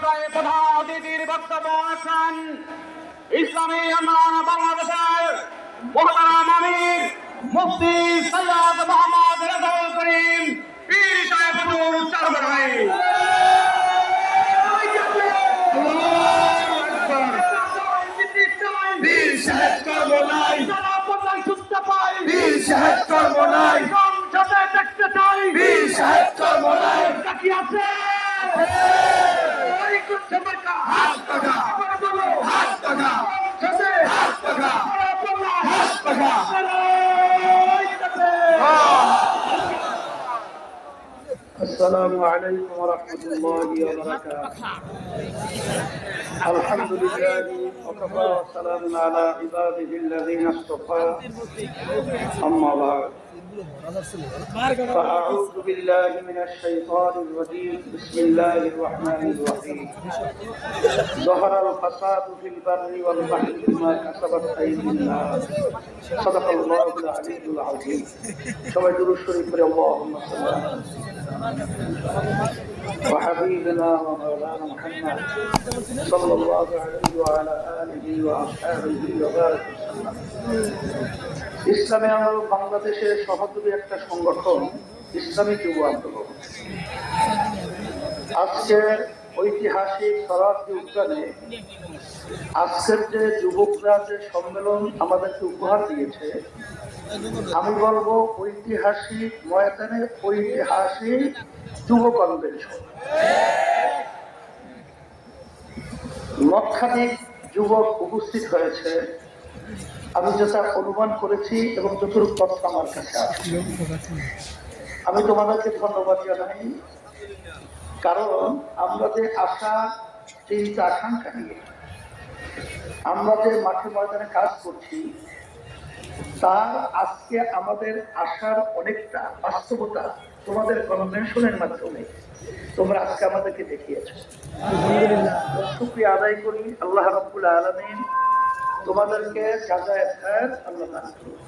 পর্যায়ে প্রধান অতিথির বক্তব্য রাখছেন ইসলামী আন্দোলন বাংলাদেশের মহতারাম আমির মুফতি সৈয়দ মোহাম্মদ রেজাউল করিম পীর সাহেব হুজুর চারবাড়াই। বীর সাহেব চরমোনাই, বীর সাহেব চরমোনাই, সংসদে দেখতে চাই বীর সাহেব চরমোনাই। কি আছে হাত পাকা, হাত পাকা, হাত পাকা, হাত পাকা। السلام عليكم ورحمة الله وبركاته. الحمد لله وكفى وسلام على عباده الذين اصطفى. أما بعد فأعوذ بالله من الشيطان الرجيم. بسم الله الرحمن الرحيم. ظهر الفساد في البر والبحر بما كسبت أيدي الناس. صدق الله العلي العظيم. সবাই দুরূদ শরীফ পড়ে اللهم صل وحبيبنا ومولانا محمد صلى الله عليه وعلى آله وأصحابه وبارك وسلم. ইসলামী আন্দোলন বাংলাদেশের সহযোগী একটা সংগঠন ইসলামী যুব আন্দোলন আজকের ঐতিহাসিক সরাসরি উদ্যানে আজকের যে যুবকরা যে সম্মেলন আমাদেরকে উপহার দিয়েছে, আমি বলবো ঐতিহাসিক ময়দানে ঐতিহাসিক যুব কনভেনশন। লক্ষাধিক যুবক উপস্থিত হয়েছে, আমি যেটা অনুমান করেছি এবং যতটুকু তথ্য আমার কাছে আছে। আমি তোমাদেরকে ধন্যবাদ জানাই, কারণ আমরা যে আশা চিন্তা আকাঙ্ক্ষা নিয়ে আমরা যে মাঠে ময়দানে কাজ করছি, তার আজকে আমাদের আশার অনেকটা বাস্তবতা তোমাদের কনভেনশনের মাধ্যমে তোমরা আজকে আমাদেরকে দেখিয়েছো। শুকরিয়া আদায় করি, আল্লাহ রাব্বুল আলামিন তোমাদেরকে জাযায়ে খায়ের আল্লাহ দান করুন।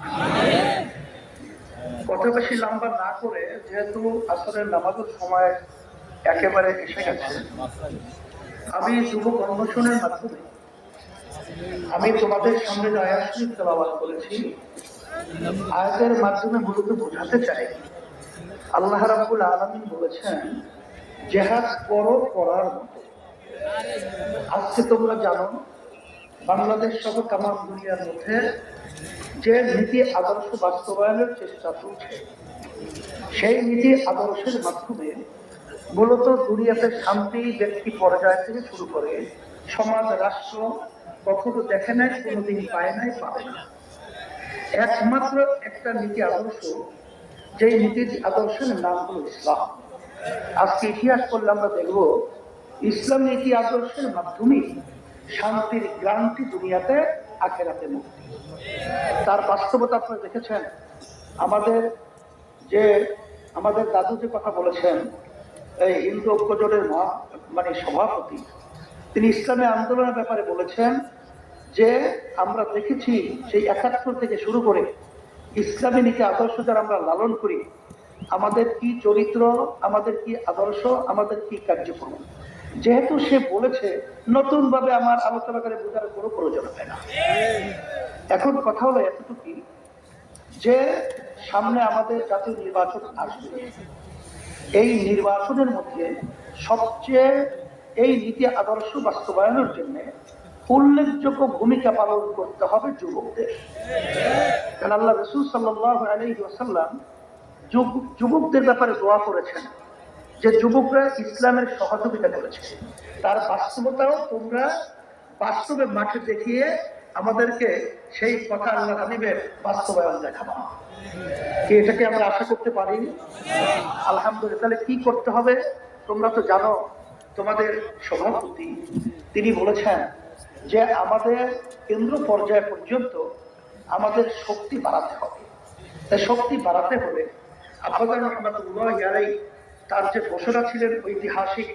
কথা বেশি লম্বা না করে, যেহেতু আসরের নামাজের সময় একেবারে এসে গেছে, আমি যুব কনভেনশনের মাধ্যমে আমি তোমাদের সামনে যে আয়াত শরীফ তেলাওয়াত করেছি, আয়াতের মাধ্যমে মূলত বোঝাতে চাই আল্লাহ রাব্বুল আলামিন বলেছেন জিহাদ করো করার মতো। আজকে তোমরা জানো বাংলাদেশ সহ তামাম দুনিয়ার মধ্যে যে নীতি আদর্শ বাস্তবায়নের চেষ্টা চলছে, সেই নীতি আদর্শের মাধ্যমে মূলত দুনিয়াতে শান্তি ব্যক্তি পর্যায় থেকে শুরু করে সমাজ রাষ্ট্র কখনো দেখে নাই, কোনোদিন পায় নাই, পাবে না। একমাত্র একটা নীতি আদর্শ, যেই নীতি আদর্শের নাম হলো ইসলাম। আজকে ইতিহাস করলে আমরা দেখব ইসলাম নীতি আদর্শের মাধ্যমে শান্তির গ্রান্তি দুনিয়াতে, আখেরাতে মুক্তি। তার বাস্তবতা আপনারা দেখেছেন। আমাদের দাদু যে কথা বলেছেন, এই হিন্দু ঐক্যজোটের সভাপতি, তিনি ইসলামী আন্দোলনের ব্যাপারে বলেছেন যে আমরা দেখেছি সেই ৭১ থেকে শুরু করে ইসলামী নীতি আদর্শ যারা আমরা লালন করি, আমাদের কি চরিত্র, আমাদের কি আদর্শ, আমাদের কি কার্যক্রম। যেহেতু সে বলেছে, নতুন ভাবে আমার আলোচনা করে বোঝার কোনো প্রয়োজন হয় না। এখন কথা হলো এতটুকু যে সামনে আমাদের জাতীয় নির্বাচন আসবে। এই নির্বাচনের মধ্যে সবচেয়ে এই নীতি আদর্শ বাস্তবায়নের জন্য উল্লেখযোগ্য ভূমিকা পালন করতে হবে যুবকদের। কারণ আল্লাহ রাসূল সাল্লাল্লাহু আলাইহি ওয়াসাল্লাম যুবকদের ব্যাপারে দোয়া করেছেন যে যুবকরা ইসলামের সহযোগিতা করেছে। তার বাস্তবতাও তোমরা বাস্তবে মাঠে দেখিয়ে আমাদেরকে সেই কথা আল্লাহ হাবিবের বাস্তবায়ন দেখাবা। কি এটাকে আমরা আশা করতে পারি? আলহামদুলিল্লাহ। তাহলে কি করতে হবে তোমরা তো জানো। তোমাদের সভাপতি তিনি বলেছেন যে আমাদের কেন্দ্র পর্যায় পর্যন্ত আমাদের শক্তি বাড়াতে হবে। তাই শক্তি বাড়াতে হলে আব্বাজান রহমাতুল্লাহি আলাইহি তার যে ঘোষণা ছিলেন ঐতিহাসিক,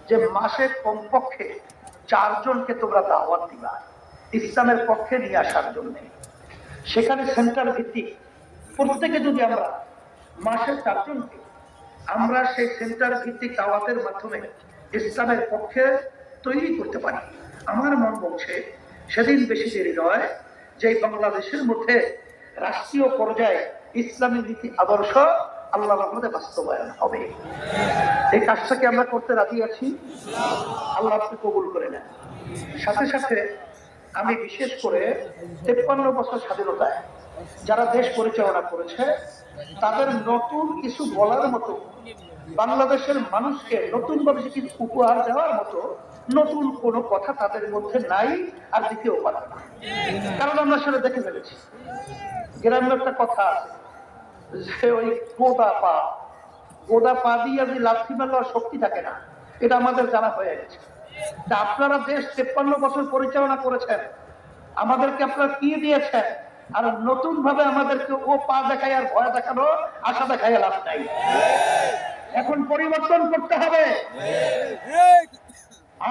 যে মাসে কমপক্ষে 4 জনকে তোমরা দাওয়াত দিবা ইসলামের পক্ষে নিয়ে আসার জন্য। সেখানে সেন্টার ভিত্তিক প্রত্যেকে যদি আমরা মাসে 4 জনকে আমরা সেই সেন্টার ভিত্তিক দাওয়াতের মাধ্যমে ইসলামের পক্ষে তৈরি করতে পারি। আমার মন বলছে সেদিন বেশি দেরি নয় যে এই বাংলাদেশের মধ্যে রাষ্ট্রীয় পর্যায়ে ইসলামী নীতি আদর্শ আল্লাহর রহমতে বাস্তবায়ন হবে। এই কাজটাকে আমরা করতে রাজি আছি, আল্লাহ আপনি কবুল করে নেন। সাথে সাথে আমি বিশেষ করে 53 বছর স্বাধীনতায় যারা দেশ পরিচালনা করেছে তাদের নতুন কিছু বলার মতো, বাংলাদেশের মানুষকে নতুন ভাবে কিছু উপহার দেওয়ার মতো নতুন কোনো কথা তাদের মধ্যে নাই, আর দ্বিতীয় পারে না। কারণ আমরা সেটা দেখে ফেলেছি। গ্রামের একটা কথা আছে যে ওই গোদা পা দিয়ে যদি লাথি মারলে শক্তি থাকে না, এটা আমাদের জানা হয়ে গেছে। তা আপনারা দেশ 53 বছর পরিচালনা করেছেন, আমাদেরকে আপনারা কি দিয়েছেন, আর নতুন ভাবে আমাদেরকে ও পা দেখায় আর ভয় দেখানো, আশা দেখায় লাভ নাই। এখন পরিবর্তন করতে হবে।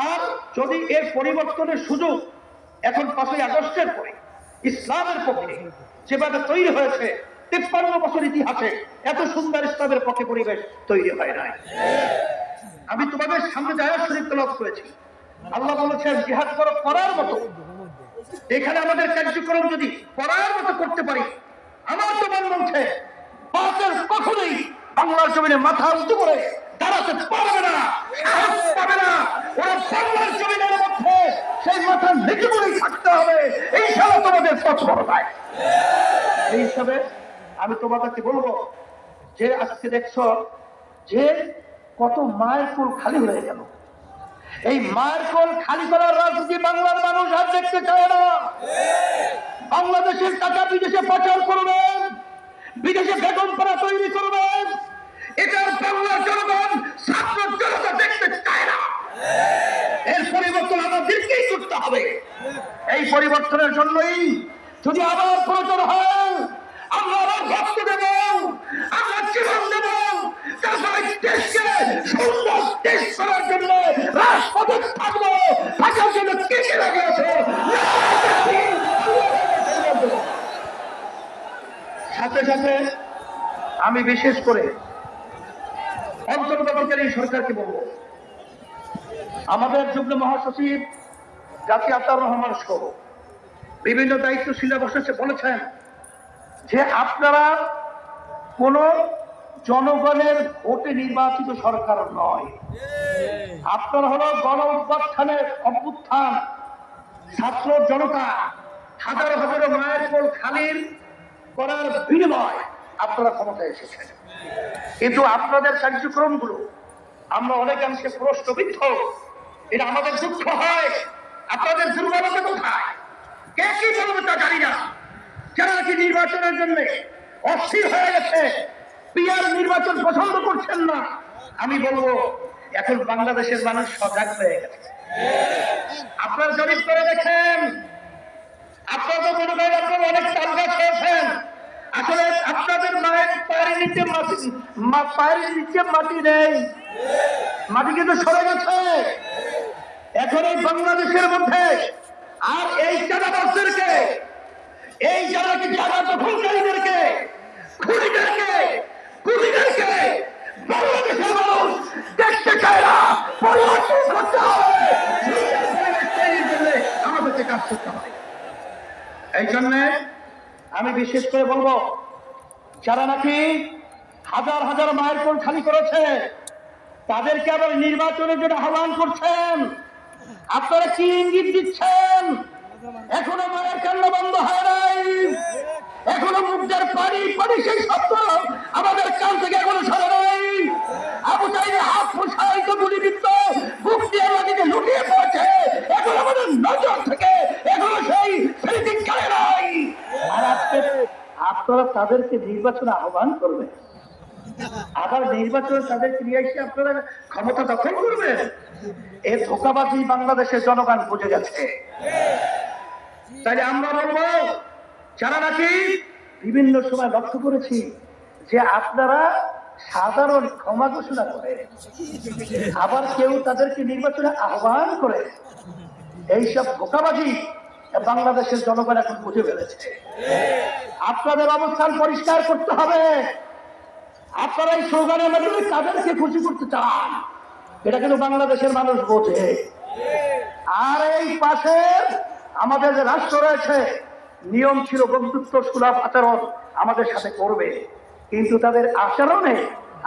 আর যদি এর পরিবর্তনের সুযোগ এখন 5ই আগস্টের পরে ইসলামের পক্ষে যেভাবে তৈরি হয়েছে, 53 বছর ইতিহাসে এত সুন্দর ইসলামের পক্ষে পরিবেশ তৈরি হয় নাই। আমি তোমাদের সামনে আয়াত শরীফ তেলাওয়াত করেছি। আল্লাহ বলেছেন জিহাদ করার মতো এখানে আমাদের কার্যক্রম যদি করার মতো করতে পারি, আমার তো মন বলছে বাতিল কখনোই বাংলার জমিনে মাথা উঁচু করে দাঁড়াতে পারবে না, সাহস পাবে না। ওরা বাংলার জমিনের মধ্যে সেই মাথা নিচু করেই থাকতে হবে। এই হিসাবে তোমাদের পথ বড় নয়। এই হিসাবে আমি তোমাদেরকে বলবো যে আজকে দেখছো যে কত মায়ের কোল খালি হয়ে গেল। এই মায়ের কোল খালি করার রাজনীতি বাংলার মানুষ আর দেখতে চায় না। বাংলাদেশের টাকা বিদেশে পাচার করবেন, বিদেশে বেতন করা তৈরি করবেন, এটার বাংলার জনগণ ছাত্র জনতা দেখতে চায় না। এর পরিবর্তন আমাদেরকেই করতে হবে। এই পরিবর্তনের জন্যই যদি আবার প্রয়োজন হয় আমরা আবার রক্ত দেব, আমরা জীবন দেব, তারপরে দেশকে সুন্দর দেশ করার জন্য রাজপথে থাকবো। থাকার জন্য কে কে লাগে আছে? সাথে সাথে আমি বিশেষ করে অন্তর্বর্তীকালীন সরকারকে বলবো, আমাদের যুগ্ম মহাসচিব জাতি আতাউর রহমান সহ বিভিন্ন দায়িত্বশীল বলেছেন যে আপনারা কোন জনগণের ভোটে নির্বাচিত সরকার নয়, আপনারা হলো গণ অভ্যুত্থান, ছাত্র জনতা হাজার হাজার মায়ের কোল খালির করার বিনিময় আপনারা ক্ষমতায় এসেছেন। কিন্তু আপনাদের কার্যক্রমগুলো আমরা অনেকাংশে প্রশ্নবিদ্ধ। এটা আমাদের দুঃখ হয়। আপনাদের দুর্বলতা কোথায়, কে কি বলবে তা জানি না। যারা নাকি নির্বাচনের জন্য অস্থির হয়ে গেছে, পিআর নির্বাচন পছন্দ করছেন না, আমি বলবো এখন বাংলাদেশের মানুষ সজাগ হয়ে গেছে। আপনারা জরিপ করে দেখেন, আপনারা তো মনে করেন আপনারা অনেক তাল গাছ হয়েছেন, আসলে আপনাদের মায়ের পায়ের নিচে মাটি নেই, মাটি কিন্তু সরে গেছে। এখন এই বাংলাদেশের মধ্যে আর এই চাঁদাবাজদেরকে, এই যারা কি চাঁদা দখলকারীদেরকে, খুনিদেরকে, কুলিদেরকে বাংলাদেশের মানুষ দেখতে চায় না। পরিবর্তন করতে হবে, আমাদেরকে কাজ করতে হবে। এই জন্যে আমি বিশেষ করে বলবো, যারা নাকি হাজার হাজার মায়ের কোল খালি করেছে তাদেরকে আবার নির্বাচনের জন্য আহ্বান করছেন। আপনারা কি ইঙ্গিত দিচ্ছেন? এখনো মায়ের কান্না বন্ধ হয় নাই, এখনো মুখের পানি পানি সেই শব্দ আমাদের কান থেকে এখনো সরে নাই। আবু চাইলে হাত প্রসারিত গুলিবিদ্ধ বুক দিয়ে মাটিতে লুটিয়ে পড়ছে, এখন আমাদের নজর থেকে এখনো সেই স্মৃতি কালে নাই। আর আজকে আপনারা তাদেরকে নির্বাচনে আহ্বান করবেন, আবার নির্বাচনে তাদেরকে নিয়ে এসে আপনারা ক্ষমতা দখল করবেন। এই ধোঁকাবাজি বাংলাদেশের জনগণ বুঝে গেছে। তাই আমরা বলবো, যারা নাকি বিভিন্ন সময় লক্ষ্য করেছি যে আপনারা সাধারণ ক্ষমা ঘোষণা করে আবার কেউ তাদেরকে নির্বাচনে আহ্বান করে, এইসব ধোঁকাবাজি বাংলাদেশের জনগণ এখন বুঝে ফেলেছে। আপনাদের অবস্থান পরিষ্কার করতে হবে। আপনারা এই স্লোগানের মাধ্যমে তাদেরকে খুশি করতে চান, এটা কিন্তু বাংলাদেশের মানুষ বোঝে। আর এই পাশে আমাদের যে রাষ্ট্র রয়েছে, নিয়ম ছিল বন্ধুত্ব সুলভ আচরণ আমাদের সাথে করবে, কিন্তু তাদের আচরণে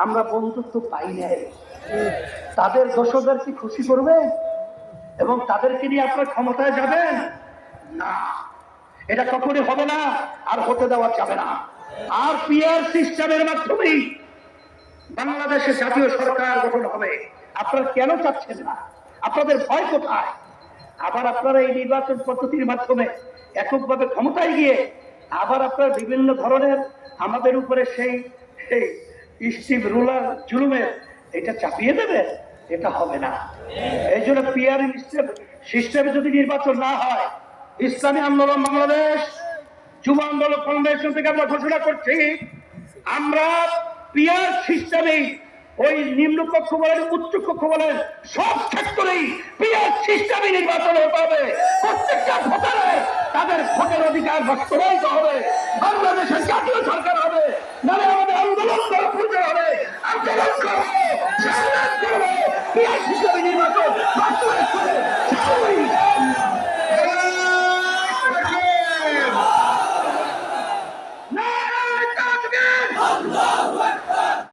আমরা বন্ধুত্ব পাই নাই। তাদের দোষদের কি খুশি করবে এবং তাদেরকে নিয়ে আপনার ক্ষমতায় যাবেন না? এটা কখনই হবে না, আর হতে দেওয়া যাবে না। আর পিআর সিস্টেমের মাধ্যমেই বাংলাদেশে জাতীয় সরকার গঠন হবে। আপনারা কেন চাচ্ছেন না? আপনাদের ভয় কোথায়? আবার আপনারা এই নির্বাচন পদ্ধতির মাধ্যমে এককভাবে ক্ষমতায় গিয়ে আবার আপনারা বিভিন্ন ধরনের আমাদের উপরে সেই স্টিভ রুলার জুলুমের এটা চাপিয়ে দেবে। এটা হবে না। এই জন্য পিআর সিস্টেমে যদি নির্বাচন না হয়, ইসলামী আন্দোলন বাংলাদেশ, যুব আন্দোলন ফাউন্ডেশন থেকে আমরা ঘোষণা করছি, আমরা পিআর সিস্টেমে ওই নিম্নকক্ষ বলেন উচ্চকক্ষ বলেন সব ক্ষেত্রেই পিআর সিস্টেমে নির্বাচন হতে হবে। প্রত্যেকটা ভোটারের তাদের ভোটের অধিকার বাস্তবায়িত হবে। বাংলাদেশের জাতীয় সরকার হবে, মানে আমাদের আন্দোলন করা প্রয়োজন হবে। আন্দোলন করবো, সংগ্রাম করবো, পিআর সিস্টেম